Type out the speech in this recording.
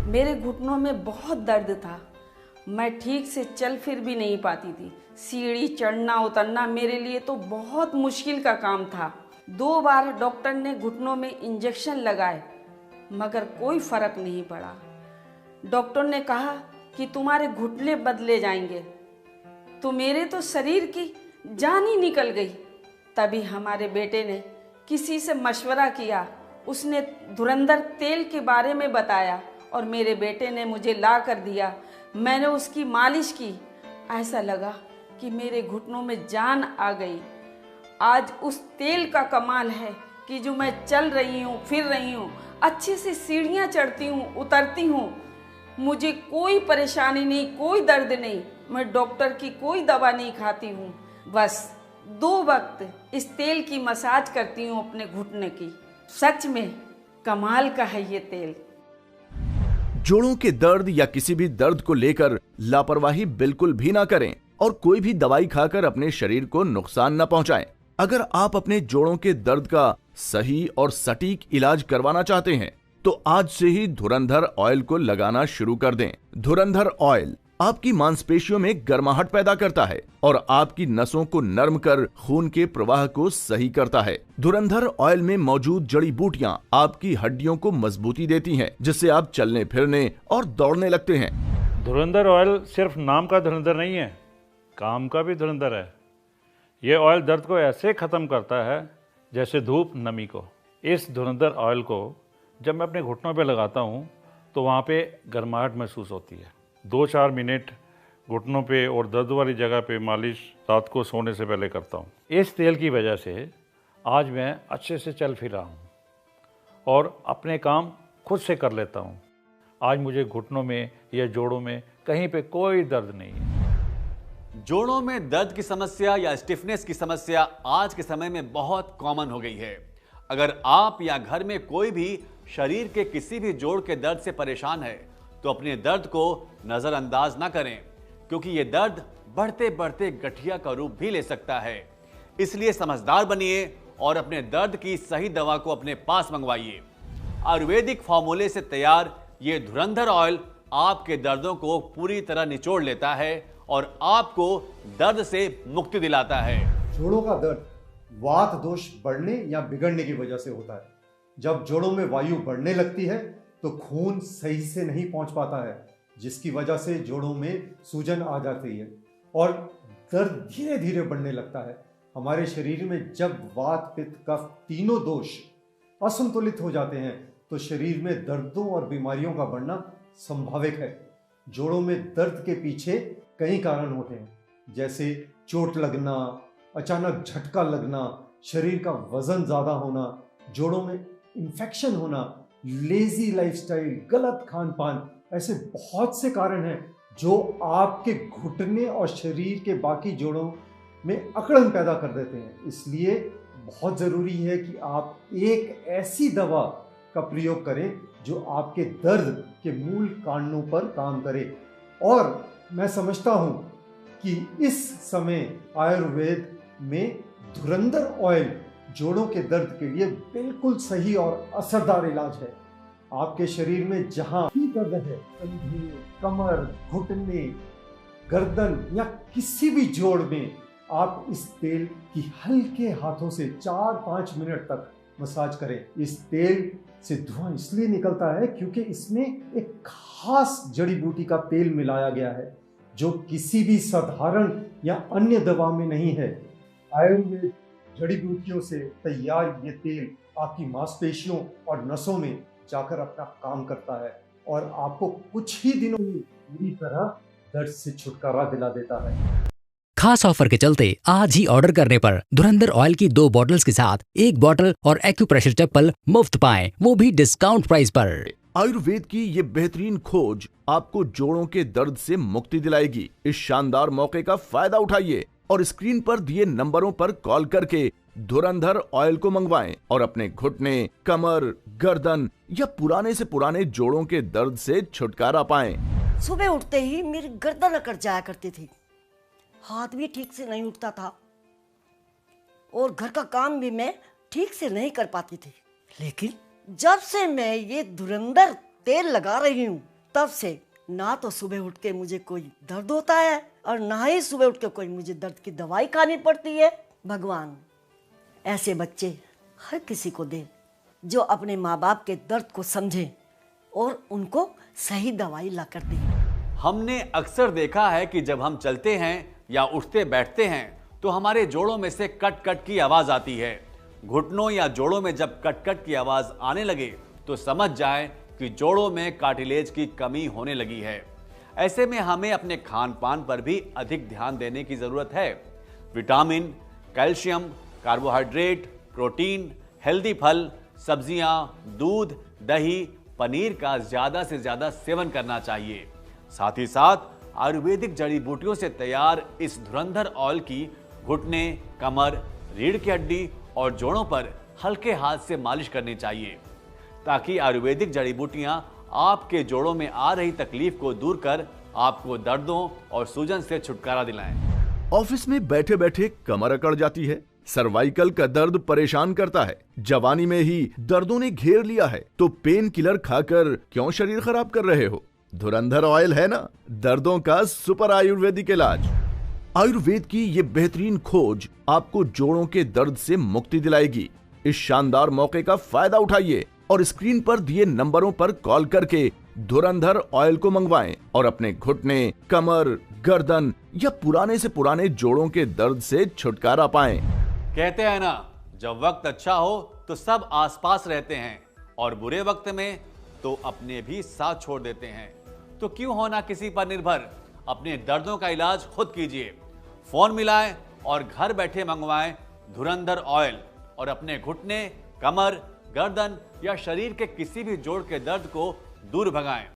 मेरे घुटनों में बहुत दर्द था। मैं ठीक से चल फिर भी नहीं पाती थी। सीढ़ी चढ़ना उतरना मेरे लिए तो बहुत मुश्किल का काम था। 2 बार डॉक्टर ने घुटनों में इंजेक्शन लगाए मगर कोई फर्क नहीं पड़ा। डॉक्टर ने कहा कि तुम्हारे घुटने बदले जाएंगे। तो मेरे तो शरीर की जान ही निकल गई। तभी हमारे बेटे ने किसी से मशवरा किया। उसने धुरंधर तेल के बारे में बताया और मेरे बेटे ने मुझे ला कर दिया। मैंने उसकी मालिश की। ऐसा लगा कि मेरे घुटनों में जान आ गई। आज उस तेल का कमाल है कि जो मैं चल रही हूँ, फिर रही हूँ, अच्छे से सीढ़ियाँ चढ़ती हूँ, उतरती हूँ। मुझे कोई परेशानी नहीं, कोई दर्द नहीं। मैं डॉक्टर की कोई दवा नहीं खाती हूँ। बस 2 वक्त इस तेल की मसाज करती हूँ अपने घुटने की। सच में कमाल का है ये तेल। जोड़ों के दर्द या किसी भी दर्द को लेकर लापरवाही बिल्कुल भी ना करें और कोई भी दवाई खाकर अपने शरीर को नुकसान न पहुंचाएं। अगर आप अपने जोड़ों के दर्द का सही और सटीक इलाज करवाना चाहते हैं तो आज से ही धुरंधर ऑयल को लगाना शुरू कर दें। धुरंधर ऑयल आपकी मांसपेशियों में गर्माहट पैदा करता है और आपकी नसों को नरम कर खून के प्रवाह को सही करता है। धुरंधर ऑयल में मौजूद जड़ी बूटियां आपकी हड्डियों को मजबूती देती हैं, जिससे आप चलने फिरने और दौड़ने लगते हैं। धुरंधर ऑयल सिर्फ नाम का धुरंधर नहीं है, काम का भी धुरंधर है। ये ऑयल दर्द को ऐसे खत्म करता है जैसे धूप नमी को। इस धुरंधर ऑयल को जब मैं अपने घुटनों पे लगाता हूँ तो वहाँ पे गर्माहट महसूस होती है। 2-4 मिनट घुटनों पे और दर्द वाली जगह पे मालिश रात को सोने से पहले करता हूँ। इस तेल की वजह से आज मैं अच्छे से चल फिर रहा हूँ और अपने काम खुद से कर लेता हूँ। आज मुझे घुटनों में या जोड़ों में कहीं पे कोई दर्द नहीं है। जोड़ों में दर्द की समस्या या स्टिफनेस की समस्या आज के समय में बहुत कॉमन हो गई है। अगर आप या घर में कोई भी शरीर के किसी भी जोड़ के दर्द से परेशान है तो अपने दर्द को नजरअंदाज ना करें, क्योंकि यह दर्द बढ़ते बढ़ते गठिया का रूप भी ले सकता है। इसलिए समझदार बनिए और अपने दर्द की सही दवा को अपने पास मंगवाइए। आयुर्वेदिक फॉर्मूले से तैयार ये धुरंधर ऑयल आपके दर्दों को पूरी तरह निचोड़ लेता है और आपको दर्द से मुक्ति दिलाता है। जोड़ों का दर्द वात दोष बढ़ने या बिगड़ने की वजह से होता है। जब जोड़ों में वायु बढ़ने लगती है तो खून सही से नहीं पहुंच पाता है, जिसकी वजह से जोड़ों में सूजन आ जाती है और दर्द धीरे धीरे बढ़ने लगता है। हमारे शरीर में जब वात पित्त कफ तीनों दोष असंतुलित हो जाते हैं तो शरीर में दर्दों और बीमारियों का बढ़ना संभाविक है। जोड़ों में दर्द के पीछे कई कारण होते हैं, जैसे चोट लगना, अचानक झटका लगना, शरीर का वजन ज्यादा होना, जोड़ों में इन्फेक्शन होना, लेजी लाइफस्टाइल, गलत खान पान। ऐसे बहुत से कारण हैं जो आपके घुटने और शरीर के बाकी जोड़ों में अकड़न पैदा कर देते हैं। इसलिए बहुत ज़रूरी है कि आप एक ऐसी दवा का प्रयोग करें जो आपके दर्द के मूल कारणों पर काम करे। और मैं समझता हूं कि इस समय आयुर्वेद में धुरंधर ऑयल जोड़ों के दर्द के लिए बिल्कुल सही और असरदार इलाज है। आपके शरीर में जहां भी दर्द है, कंधे, कमर, घुटने, गर्दन या किसी भी जोड़ में, आप इस तेल की हल्के हाथों से 4-5 मिनट तक मसाज करें। इस तेल से धुआं इसलिए निकलता है क्योंकि इसमें एक खास जड़ी बूटी का तेल मिलाया गया है जो किसी भी साधारण या अन्य दवा में नहीं है। आयुर्वेद जड़ी बूटियों से तैयार ये तेल आपकी मांसपेशियों और नसों में जाकर अपना काम करता है और आपको कुछ ही दिनों में पूरी तरह दर्द से छुटकारा दिला देता है। खास ऑफर के चलते आज ही ऑर्डर करने पर धुरंधर ऑयल की 2 बॉटल्स के साथ 1 बॉटल और एक्यूप्रेशर चप्पल मुफ्त पाएं, वो भी डिस्काउंट प्राइस पर। आयुर्वेद की ये बेहतरीन खोज आपको जोड़ों के दर्द से मुक्ति दिलाएगी। इस शानदार मौके का फायदा उठाइए और स्क्रीन पर दिए नंबरों पर कॉल करके धुरंधर ऑयल को मंगवाएं और अपने घुटने, कमर, गर्दन या पुराने से पुराने जोड़ों के दर्द से छुटकारा पाएं। सुबह उठते ही मेरी गर्दन अकड़ जाया करती थी, हाथ भी ठीक से नहीं उठता था और घर का काम भी मैं ठीक से नहीं कर पाती थी। लेकिन जब से मैं ये धुरंधर तेल लगा रही हूँ, तब से ना तो सुबह उठ के मुझे कोई दर्द होता है और ना ही सुबह उठ के कोई मुझे दर्द की दवाई खानी पड़ती है। भगवान ऐसे बच्चे हर किसी को दे जो अपने माँ बाप के दर्द को समझे और उनको सही दवाई ला कर दे। हमने अक्सर देखा है कि जब हम चलते हैं या उठते बैठते हैं तो हमारे जोड़ों में से कट कट की आवाज आती है। घुटनों या जोड़ों में जब कट कट की आवाज आने लगे तो समझ जाए कि जोड़ों में कार्टिलेज की कमी होने लगी है। ऐसे में हमें अपने खान पान पर भी अधिक ध्यान देने की जरूरत है। Vitamin, calcium, carbohydrate, protein, healthy फल, सब्जियां, दूध, दही, पनीर का ज्यादा से ज्यादा सेवन करना चाहिए। साथ ही साथ आयुर्वेदिक जड़ी बूटियों से तैयार इस धुरंधर ऑयल की घुटने, कमर, रीढ़ की हड्डी और जोड़ों पर हल्के हाथ से मालिश करनी चाहिए ताकि आयुर्वेदिक जड़ी बूटियां आपके जोड़ों में आ रही तकलीफ को दूर कर आपको दर्दों और सूजन से छुटकारा दिलाएं। ऑफिस में बैठे बैठे कमर अकड़ जाती है, सर्वाइकल का दर्द परेशान करता है, जवानी में ही दर्दों ने घेर लिया है, तो पेन किलर खाकर क्यों शरीर खराब कर रहे हो? धुरंधर ऑयल है ना दर्दों का सुपर आयुर्वेदिक इलाज। आयुर्वेद की ये बेहतरीन खोज आपको जोड़ों के दर्द से मुक्ति दिलाएगी। इस शानदार मौके का फायदा उठाइए और स्क्रीन पर दिए नंबरों पर कॉल करके धुरंधर ऑयल को मंगवाएं और अपने घुटने, कमर, गर्दन या पुराने से पुराने जोड़ों के दर्द से छुटकारा पाएं। कहते हैं ना, जब वक्त अच्छा हो तो सब आसपास रहते हैं और बुरे वक्त में तो अपने भी साथ छोड़ देते हैं। तो क्यों होना किसी पर निर्भर, अपने दर्दों का इलाज खुद कीजिए। फोन मिलाएं और घर बैठे मंगवाएं धुरंधर ऑयल और अपने घुटने, कमर, गर्दन या शरीर के किसी भी जोड़ के दर्द को दूर भगाएं।